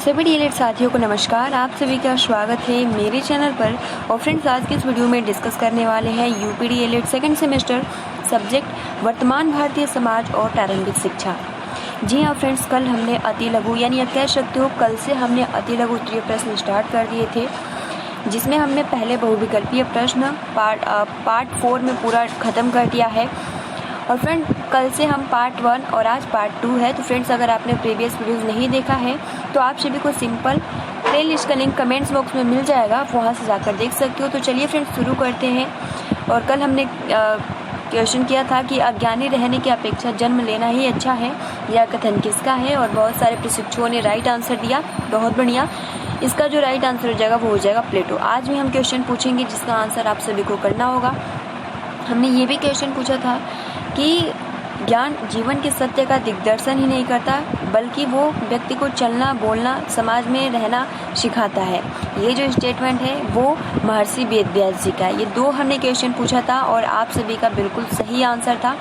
सभी डीएलएड साथियों को नमस्कार। आप सभी का स्वागत है मेरे चैनल पर। और फ्रेंड्स, आज के इस वीडियो में डिस्कस करने वाले हैं UP DElEd second semester subject वर्तमान भारतीय समाज और प्रारंभिक शिक्षा। जी हाँ फ्रेंड्स, कल हमने अति लघु यानी आप कह सकते हो कल से हमने अति लघु उत्तरीय प्रश्न स्टार्ट कर दिए थे, जिसमें हमने पहले बहुविकल्पीय प्रश्न पार्ट 4 में पूरा ख़त्म कर दिया है। और फ्रेंड, कल से हम पार्ट 1 और आज पार्ट 2 है। तो फ्रेंड्स, अगर आपने प्रीवियस वीडियोस नहीं देखा है तो आप सभी को सिंपल प्लेलिस्ट का लिंक कमेंट्स बॉक्स में मिल जाएगा, आप वहाँ से जाकर देख सकते हो। तो चलिए फ्रेंड्स, शुरू करते हैं। और कल हमने क्वेश्चन किया था कि अज्ञानी रहने की अपेक्षा जन्म लेना ही अच्छा है, यह कथन किसका है। और बहुत सारे प्रशिक्षुओं ने राइट आंसर दिया, बहुत बढ़िया। इसका जो राइट आंसर हो जाएगा वो हो जाएगा प्लेटो। आज भी हम क्वेश्चन पूछेंगे जिसका आंसर आप सभी को करना होगा। हमने ये भी क्वेश्चन पूछा था कि ज्ञान जीवन के सत्य का दिग्दर्शन ही नहीं करता, बल्कि वो व्यक्ति को चलना बोलना समाज में रहना सिखाता है। ये जो स्टेटमेंट है वो महर्षि वेदव्यास जी का है। ये दो हमने क्वेश्चन पूछा था और आप सभी का बिल्कुल सही आंसर था।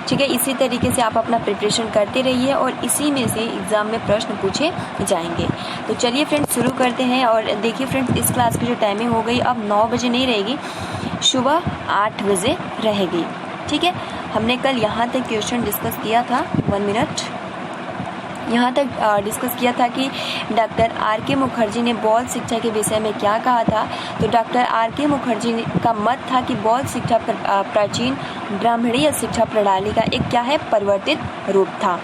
ठीक है, इसी तरीके से आप अपना प्रिपरेशन करते रहिए और इसी में से एग्जाम में प्रश्न पूछे जाएंगे। तो चलिए फ्रेंड्स, शुरू करते हैं। और देखिए फ्रेंड्स, इस क्लास की जो टाइमिंग हो गई अब 9 बजे नहीं रहेगी, सुबह 8 बजे रहेगी। ठीक है, हमने कल यहाँ तक क्वेश्चन डिस्कस किया था। 1 मिनट, यहाँ तक डिस्कस किया था कि डॉक्टर आर.के. मुखर्जी ने बौद्ध शिक्षा के विषय में क्या कहा था। तो डॉक्टर आर.के. मुखर्जी का मत था कि बौद्ध शिक्षा प्राचीन ब्राह्मणीय शिक्षा प्रणाली का एक क्या है, परिवर्तित रूप था।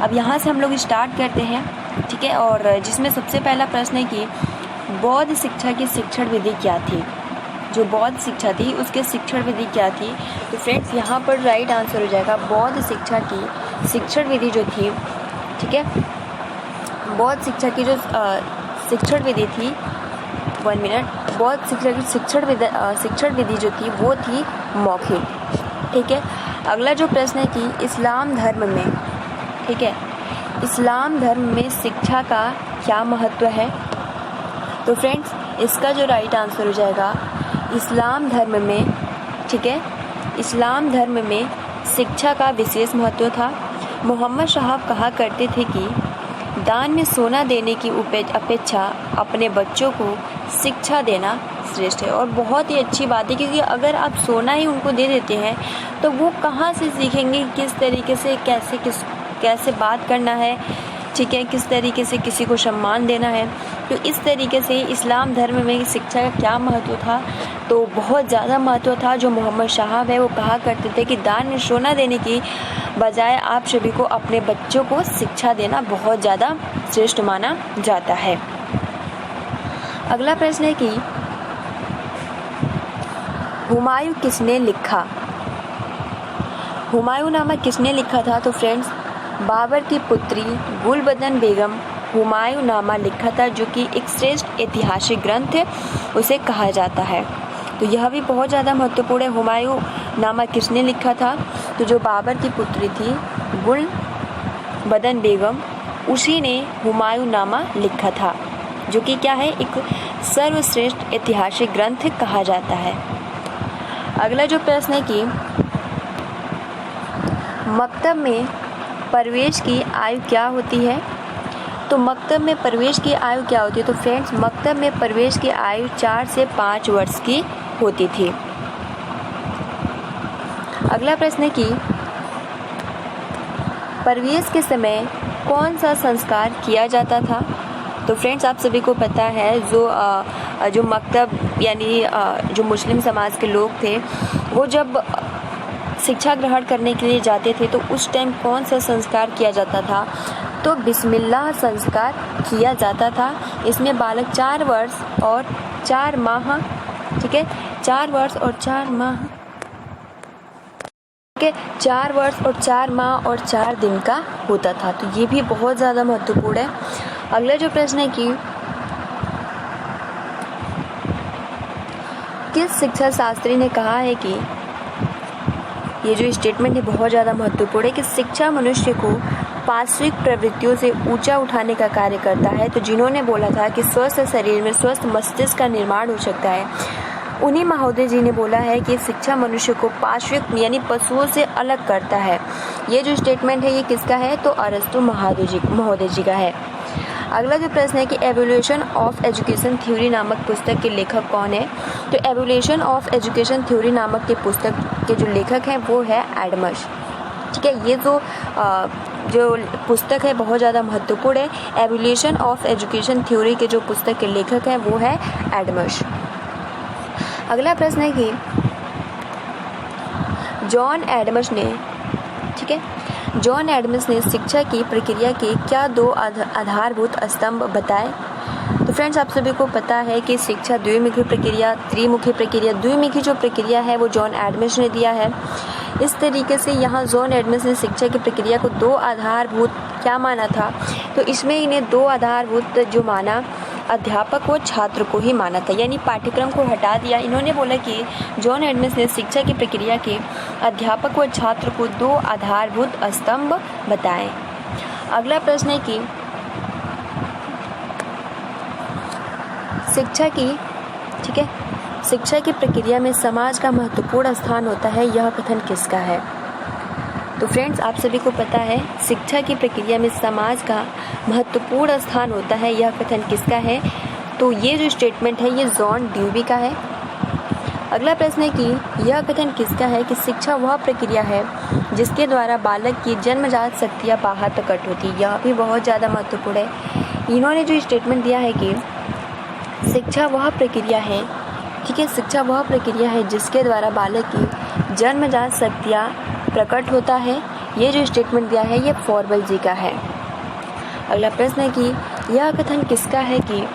अब यहाँ से हम लोग स्टार्ट करते हैं। ठीक है, और जिसमें सबसे पहला प्रश्न है कि बौद्ध शिक्षा की शिक्षण विधि क्या थी। जो बौद्ध शिक्षा थी उसके शिक्षण विधि क्या थी। तो फ्रेंड्स, यहाँ पर राइट आंसर हो जाएगा बौद्ध शिक्षा की शिक्षण विधि जो थी। ठीक है, बौद्ध शिक्षा की जो शिक्षण विधि थी, 1 मिनट, बौद्ध शिक्षा की शिक्षण विधि जो थी वो थी मौखिक। ठीक है, अगला जो प्रश्न है कि इस्लाम धर्म में, ठीक है, इस्लाम धर्म में शिक्षा का क्या महत्व है। तो फ्रेंड्स, इसका जो राइट आंसर हो जाएगा इस्लाम धर्म में, ठीक है, इस्लाम धर्म में शिक्षा का विशेष महत्व था। मोहम्मद साहब कहा करते थे कि दान में सोना देने की अपेक्षा अपने बच्चों को शिक्षा देना श्रेष्ठ है। और बहुत ही अच्छी बात है, क्योंकि अगर आप सोना ही उनको दे देते हैं तो वो कहाँ से सीखेंगे किस तरीके से कैसे बात करना है, ठीक है, किस तरीके से किसी को सम्मान देना है। तो इस तरीके से इस्लाम धर्म में शिक्षा का क्या महत्व था, तो बहुत ज़्यादा महत्व था। जो मोहम्मद साहब है वो कहा करते थे कि दान में सोना देने की बजाय आप सभी को अपने बच्चों को शिक्षा देना बहुत ज़्यादा श्रेष्ठ माना जाता है। अगला प्रश्न है कि हुमायूं किसने लिखा। हुमायूं नामा किसने लिखा था। तो फ्रेंड्स, बाबर की पुत्री गुलबदन बेगम हुमायूं नामा लिखा था, जो कि एक श्रेष्ठ ऐतिहासिक ग्रंथ है उसे कहा जाता है। तो यह भी बहुत ज़्यादा महत्वपूर्ण है। हुमायूं नामा किसने लिखा था। तो जो बाबर की पुत्री थी गुलबदन बेगम, उसी ने हुमायूं नामा लिखा था, जो कि क्या है, एक सर्वश्रेष्ठ ऐतिहासिक ग्रंथ कहा जाता है। अगला जो प्रश्न है कि मकतब में प्रवेश की आयु क्या होती है। तो मकतब में प्रवेश की आयु क्या होती है। तो फ्रेंड्स, मकतब में प्रवेश की आयु 4 से 5 वर्ष की होती थी। अगला प्रश्न है कि प्रवेश के समय कौन सा संस्कार किया जाता था। तो फ्रेंड्स, आप सभी को पता है जो मकतब यानी जो मुस्लिम समाज के लोग थे, वो जब शिक्षा ग्रहण करने के लिए जाते थे तो उस टाइम कौन सा संस्कार किया जाता था। तो बिस्मिल्लाह संस्कार किया जाता था। इसमें बालक 4 वर्ष और 4 माह, ठीक है, 4 वर्ष और 4 माह, ठीक है, 4 वर्ष और 4 माह और 4 दिन का होता था। तो ये भी बहुत ज़्यादा महत्वपूर्ण है। अगला जो प्रश्न है कि किस शिक्षा शास्त्री ने कहा है कि, ये जो स्टेटमेंट है बहुत ज़्यादा महत्वपूर्ण है, कि शिक्षा मनुष्य को पार्श्विक प्रवृत्तियों से ऊंचा उठाने का कार्य करता है। तो जिन्होंने बोला था कि स्वस्थ शरीर में स्वस्थ मस्तिष्क का निर्माण हो सकता है, उन्हीं महोदय जी ने बोला है कि शिक्षा मनुष्य को पार्श्विक यानी पशुओं से अलग करता है। ये जो स्टेटमेंट है ये किसका है। तो अरस्तु महोदय जी का है। अगला जो प्रश्न है कि एवोल्यूशन ऑफ एजुकेशन थ्योरी नामक पुस्तक के लेखक कौन है। तो एवोल्यूशन ऑफ एजुकेशन थ्योरी नामक के पुस्तक के जो लेखक हैं वो है एडमस। ठीक है, ये जो पुस्तक है बहुत ज़्यादा महत्वपूर्ण है। एवोल्यूशन ऑफ एजुकेशन थ्योरी के जो पुस्तक के लेखक हैं वो है एडमस। अगला प्रश्न है कि जॉन एडमस ने, ठीक है, जॉन एडमस ने शिक्षा की प्रक्रिया के क्या 2 आधारभूत स्तंभ बताए। तो फ्रेंड्स, आप सभी को पता है कि शिक्षा द्विमुखी प्रक्रिया, त्रिमुखी प्रक्रिया, द्विमुखी जो प्रक्रिया है वो जॉन एडमस ने दिया है। इस तरीके से यहाँ जॉन एडमस ने शिक्षा की प्रक्रिया को 2 आधारभूत क्या माना था। तो इसमें इन्हें 2 आधारभूत जो माना, अध्यापक व छात्र को ही माना था, यानी पाठ्यक्रम को हटा दिया। इन्होंने बोला कि जॉन एडमस ने शिक्षा की प्रक्रिया के अध्यापक व छात्र को 2 आधारभूत स्तंभ बताएं। अगला प्रश्न है कि शिक्षा की, ठीक है, शिक्षा की प्रक्रिया में समाज का महत्वपूर्ण स्थान होता है, यह कथन किसका है। तो फ्रेंड्स, आप सभी को पता है शिक्षा की प्रक्रिया में समाज का महत्वपूर्ण स्थान होता है, यह कथन किसका है। तो ये जो स्टेटमेंट है ये जॉन ड्यूबी का है। अगला प्रश्न है कि यह कथन किसका है कि शिक्षा वह प्रक्रिया है जिसके द्वारा बालक की जन्मजात शक्तियाँ बाहर प्रकट होती है। यह भी बहुत ज़्यादा महत्वपूर्ण है। इन्होंने जो स्टेटमेंट दिया है कि शिक्षा वह प्रक्रिया है, ठीक है, शिक्षा वह प्रक्रिया है जिसके द्वारा बालक की जन्मजात शक्तियाँ प्रकट होता है। ये जो स्टेटमेंट दिया है ये फॉरवेल जी का है। अगला प्रश्न है कि यह कथन किसका है कि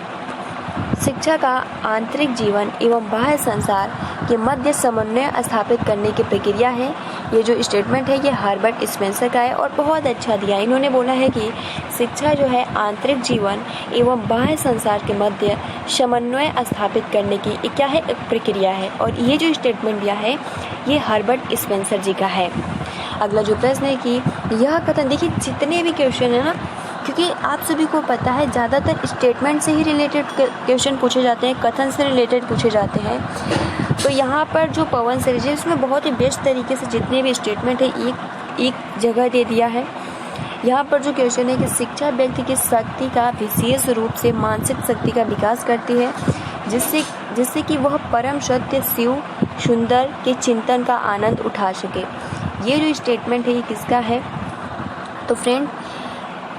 शिक्षा का आंतरिक जीवन एवं बाह्य संसार के मध्य समन्वय स्थापित करने की प्रक्रिया है। ये जो स्टेटमेंट है ये हर्बर्ट स्पेंसर का है और बहुत अच्छा दिया। इन्होंने बोला है कि शिक्षा जो है आंतरिक जीवन एवं बाह्य संसार के मध्य समन्वय स्थापित करने की एक क्या है, एक प्रक्रिया है। और ये जो स्टेटमेंट दिया है ये हर्बर्ट स्पेंसर जी का है। अगला जो प्रश्न है कि यह कथन, देखिए जितने भी क्वेश्चन है ना, क्योंकि आप सभी को पता है ज़्यादातर स्टेटमेंट से ही रिलेटेड क्वेश्चन पूछे जाते हैं, कथन से रिलेटेड पूछे जाते हैं। तो यहाँ पर जो पवन सीरीज है उसमें बहुत ही बेस्ट तरीके से जितने भी स्टेटमेंट है एक जगह दे दिया है। यहाँ पर जो क्वेश्चन है कि शिक्षा व्यक्ति की शक्ति का विशेष रूप से मानसिक शक्ति का विकास करती है जिससे कि वह परम सत्य शिव सुंदर के चिंतन का आनंद उठा सके। ये जो स्टेटमेंट है ये किसका है। तो फ्रेंड,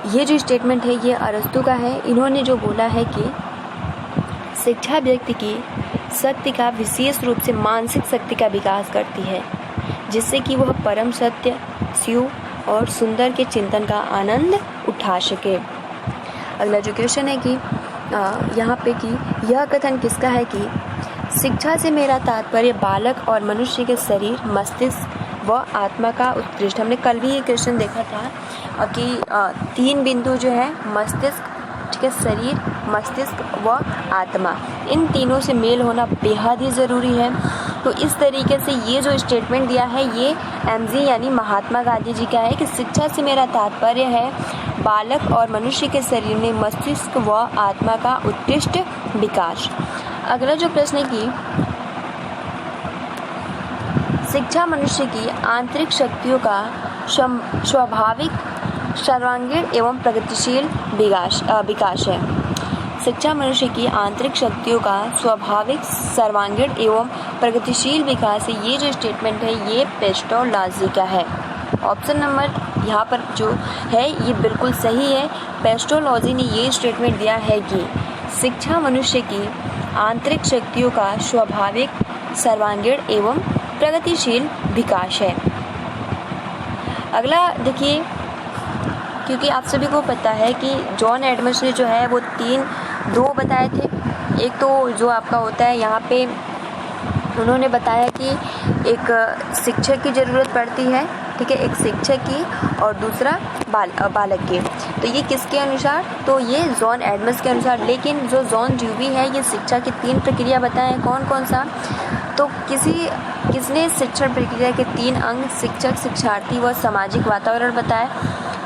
ये जो स्टेटमेंट है ये अरस्तु का है। इन्होंने जो बोला है कि शिक्षा व्यक्ति की शक्ति का विशेष रूप से मानसिक शक्ति का विकास करती है जिससे कि वह परम सत्य शिव और सुंदर के चिंतन का आनंद उठा सके। अगला जो क्वेश्चन है कि यहाँ पे कि यह कथन किसका है कि शिक्षा से मेरा तात्पर्य बालक और मनुष्य के शरीर, मस्तिष्क व आत्मा का उत्कृष्ट। हमने कल भी ये क्वेश्चन देखा था कि 3 बिंदु जो है मस्तिष्क, ठीक है, शरीर, मस्तिष्क व आत्मा, इन तीनों से मेल होना बेहद ही ज़रूरी है। तो इस तरीके से ये जो स्टेटमेंट दिया है ये एमजी यानी महात्मा गांधी जी का है कि शिक्षा से मेरा तात्पर्य है बालक और मनुष्य के शरीर में मस्तिष्क व आत्मा का उत्कृष्ट विकास। अगला जो प्रश्न है कि शिक्षा मनुष्य की आंतरिक शक्तियों का स्वाभाविक, सर्वांगीण एवं प्रगतिशील विकास है। शिक्षा मनुष्य की आंतरिक शक्तियों का स्वाभाविक, सर्वांगीण एवं प्रगतिशील विकास है। ये जो स्टेटमेंट है ये पेस्टोलॉजी का है। ऑप्शन नंबर यहाँ पर जो है ये बिल्कुल सही है। पेस्टोलॉजी ने ये स्टेटमेंट दिया है कि शिक्षा मनुष्य की आंतरिक शक्तियों का स्वाभाविक, सर्वांगीण एवं प्रगतिशील विकास है। अगला देखिए, क्योंकि आप सभी को पता है कि जॉन एडमस ने जो है वो 2 बताए थे। एक तो जो आपका होता है यहाँ पे उन्होंने बताया कि एक शिक्षक की ज़रूरत पड़ती है, ठीक है, एक शिक्षक की और दूसरा बालक की। तो ये किसके अनुसार, तो ये जॉन एडमस के अनुसार। लेकिन जो जॉन ड्यूबी है ये शिक्षा की 3 प्रक्रिया बताएं, कौन कौन सा। तो किसने शिक्षण प्रक्रिया के 3 अंग शिक्षक, शिक्षार्थी व सामाजिक वातावरण बताया।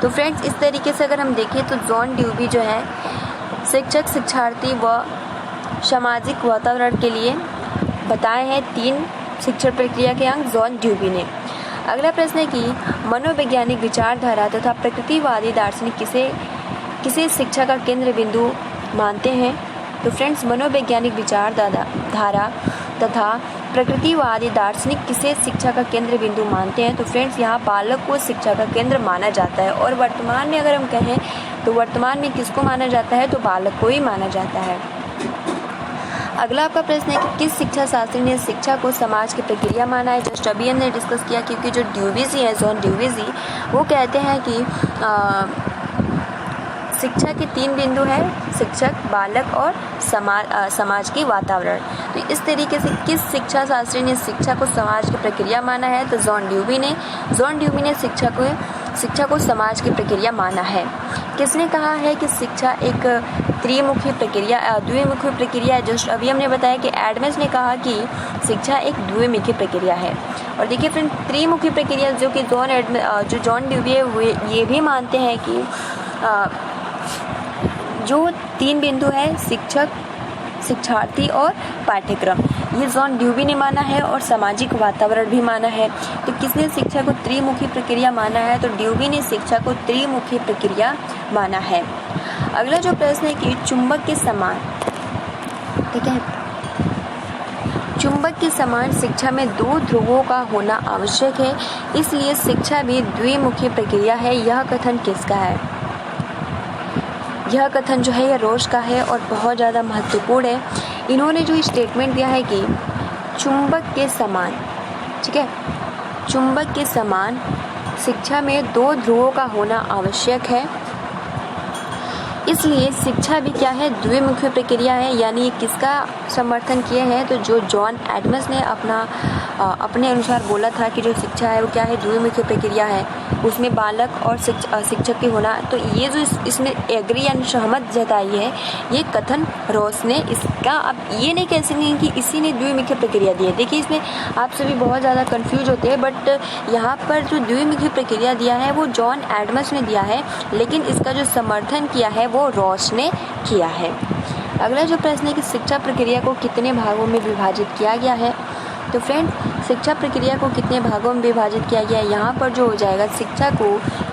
तो फ्रेंड्स, इस तरीके से अगर हम देखें तो जॉन ड्यूबी जो है शिक्षक, शिक्षार्थी व सामाजिक वातावरण के लिए बताए हैं 3 शिक्षण प्रक्रिया के अंग जॉन ड्यूबी ने। अगला प्रश्न है कि मनोवैज्ञानिक विचारधारा तथा प्रकृतिवादी दार्शनिक किसे शिक्षा का केंद्र बिंदु मानते हैं? तो फ्रेंड्स, मनोवैज्ञानिक विचारधारा तथा प्रकृतिवादी दार्शनिक किसे शिक्षा का केंद्र बिंदु मानते हैं? तो फ्रेंड्स, यहाँ बालक को शिक्षा का केंद्र माना जाता है। और वर्तमान में अगर हम कहें तो वर्तमान में किसको माना जाता है? तो बालक को ही माना जाता है। अगला आपका प्रश्न है कि किस शिक्षा शास्त्री ने शिक्षा को समाज की प्रक्रिया माना है? जस्ट अभी हमने डिस्कस किया, क्योंकि जो ड्यूवीजी है, जॉन ड्यूवीजी, वो कहते हैं कि शिक्षा के 3 बिंदु हैं: शिक्षक, बालक और समाज की वातावरण। तो इस तरीके से किस शिक्षा शास्त्री ने शिक्षा को समाज की प्रक्रिया माना है? तो जॉन ड्यूवी ने शिक्षा को समाज की प्रक्रिया माना है। किसने कहा है कि शिक्षा एक द्विमुखी प्रक्रिया है? जस्ट अभी हमने बताया कि एडम्स ने कहा कि शिक्षा एक द्विमुखी प्रक्रिया है। और देखिए फ्रेंड, त्रिमुखी प्रक्रिया जो कि जॉन ड्यूवी है वो ये भी मानते हैं कि जो 3 बिंदु है: शिक्षक, शिक्षार्थी और पाठ्यक्रम, ये जॉन ड्यूवी ने माना है। और सामाजिक वातावरण भी माना है। तो किसने शिक्षा को त्रिमुखी प्रक्रिया माना है? तो ड्यूवी ने शिक्षा को त्रिमुखी प्रक्रिया माना है। अगला जो प्रश्न है कि चुंबक के समान, ठीक है, चुंबक के समान शिक्षा में 2 ध्रुवों का होना आवश्यक है, इसलिए शिक्षा भी द्विमुखी प्रक्रिया है। यह कथन किसका है? यह कथन जो है यह रोश का है और बहुत ज़्यादा महत्वपूर्ण है। इन्होंने जो स्टेटमेंट दिया है कि चुंबक के समान, ठीक है, चुंबक के समान शिक्षा में 2 ध्रुवों का होना आवश्यक है, इसलिए शिक्षा भी क्या है? द्विमुखी प्रक्रिया है। यानी ये किसका समर्थन किए हैं? तो जो जॉन एडम्स ने अपने अनुसार बोला था कि जो शिक्षा है वो क्या है? द्विमुखी प्रक्रिया है, उसमें बालक और शिक्षक के होना। तो ये जो इसमें एग्री यानी सहमत जताई है, ये कथन रोस ने इसका। अब ये नहीं कह सकेंगे कि इसी ने द्विमुखी प्रक्रिया दी है। देखिए, इसमें आप सभी बहुत ज़्यादा कंफ्यूज होते हैं, बट यहाँ पर जो द्विमुखी प्रक्रिया दिया है वो जॉन एडम्स ने दिया है, लेकिन इसका जो समर्थन किया है वो रोस ने किया है। अगला जो प्रश्न है कि शिक्षा प्रक्रिया को कितने भागों में विभाजित किया गया है? तो फ्रेंड, शिक्षा प्रक्रिया को कितने भागों में विभाजित किया गया है? यहाँ पर जो हो जाएगा, शिक्षा को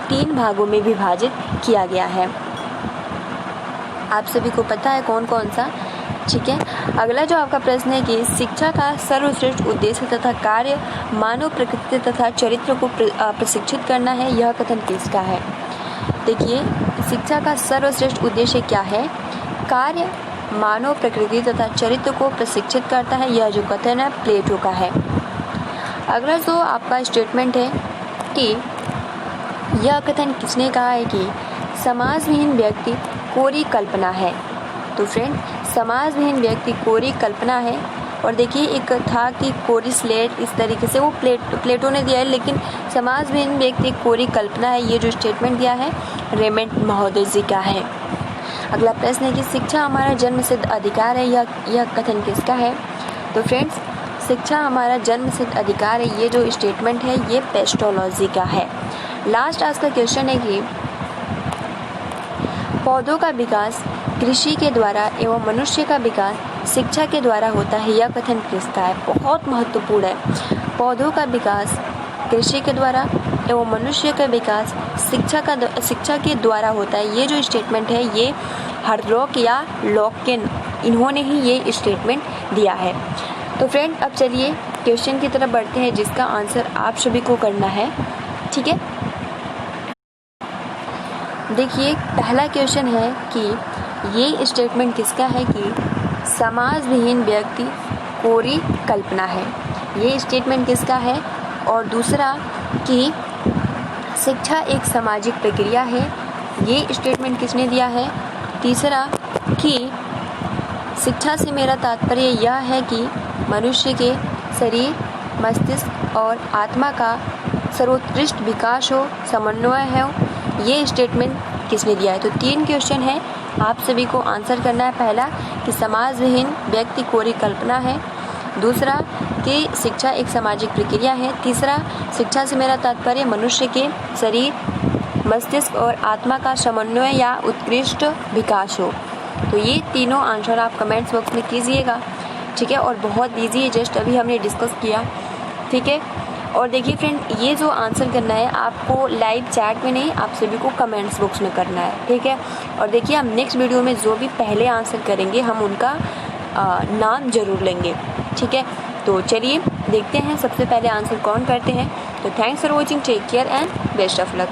3 भागों में विभाजित किया गया है। आप सभी को पता है कौन कौन सा, ठीक है। अगला जो आपका प्रश्न है कि शिक्षा का सर्वश्रेष्ठ उद्देश्य तथा कार्य मानव प्रकृति तथा चरित्र को प्रशिक्षित करना है, यह कथन किसका है? देखिए, शिक्षा का सर्वश्रेष्ठ उद्देश्य क्या है? कार्य मानव प्रकृति तथा चरित्र को प्रशिक्षित करता है, यह जो कथन है प्लेटो का है। अगला जो आपका स्टेटमेंट है कि यह कथन किसने कहा है कि समाजविहीन व्यक्ति कोरी कल्पना है। तो फ्रेंड, समाजविहीन व्यक्ति कोरी कल्पना है। और देखिए, एक था कि कोरी स्लेट, इस तरीके से वो प्लेटो ने दिया है, लेकिन समाजविहीन व्यक्ति कोरी कल्पना है, ये जो स्टेटमेंट दिया है रेमंड महोदय जी का है। अगला प्रश्न है कि शिक्षा हमारा जन्मसिद्ध अधिकार है, यह कथन किसका है? तो फ्रेंड्स, शिक्षा हमारा जन्मसिद्ध अधिकार है, ये जो स्टेटमेंट है ये पेस्टोलॉजी का है। लास्ट आज का क्वेश्चन है कि पौधों का विकास कृषि के द्वारा एवं मनुष्य का विकास शिक्षा के द्वारा होता है, यह कथन किसका है? बहुत महत्वपूर्ण है। पौधों का विकास कृषि के द्वारा एवं मनुष्य का विकास शिक्षा के द्वारा होता है, ये जो स्टेटमेंट है ये हर्लॉक या लॉकेन, इन्होंने ही ये स्टेटमेंट दिया है। तो फ्रेंड, अब चलिए क्वेश्चन की तरफ बढ़ते हैं, जिसका आंसर आप सभी को करना है, ठीक है। देखिए, पहला क्वेश्चन है कि ये स्टेटमेंट किसका है कि समाजविहीन व्यक्ति कोरी कल्पना है, ये स्टेटमेंट किसका है? और दूसरा कि शिक्षा एक सामाजिक प्रक्रिया है, ये स्टेटमेंट किसने दिया है? तीसरा कि शिक्षा से मेरा तात्पर्य यह है कि मनुष्य के शरीर, मस्तिष्क और आत्मा का सर्वोत्कृष्ट विकास हो, समन्वय है, ये स्टेटमेंट किसने दिया है? तो 3 क्वेश्चन है, आप सभी को आंसर करना है। पहला कि समाजविहीन व्यक्ति कोरी कल्पना है, दूसरा कि शिक्षा एक सामाजिक प्रक्रिया है, तीसरा शिक्षा से मेरा तात्पर्य मनुष्य के शरीर, मस्तिष्क और आत्मा का समन्वय या उत्कृष्ट विकास हो। तो ये तीनों आंसर आप कमेंट्स बॉक्स में कीजिएगा, ठीक है। और बहुत ईजी है, जस्ट अभी हमने डिस्कस किया, ठीक है। और देखिए फ्रेंड, ये जो आंसर करना है आपको लाइव चैट में नहीं, आप सभी को कमेंट्स बॉक्स में करना है, ठीक है। और देखिए हम नेक्स्ट वीडियो में जो भी पहले आंसर करेंगे हम उनका नाम जरूर लेंगे, ठीक है। तो चलिए देखते हैं सबसे पहले आंसर कौन करते हैं। तो thanks for watching, take care and best of luck.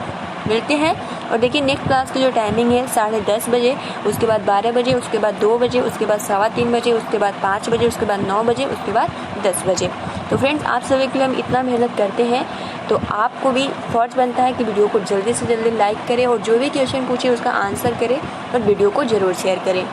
मिलते हैं। और देखिए नेक्स्ट क्लास की जो टाइमिंग है 10:30 बजे, उसके बाद 12 बजे, उसके बाद 2 बजे, उसके बाद 3:15 बजे, उसके बाद 5 बजे, उसके बाद 9 बजे, उसके बाद 10 बजे। तो फ्रेंड्स आप सभी के लिए हम इतना मेहनत करते हैं, तो आपको भी फर्ज बनता है कि वीडियो को जल्दी से जल्दी लाइक करें और जो भी क्वेश्चन पूछे उसका आंसर करें और वीडियो को ज़रूर शेयर करें।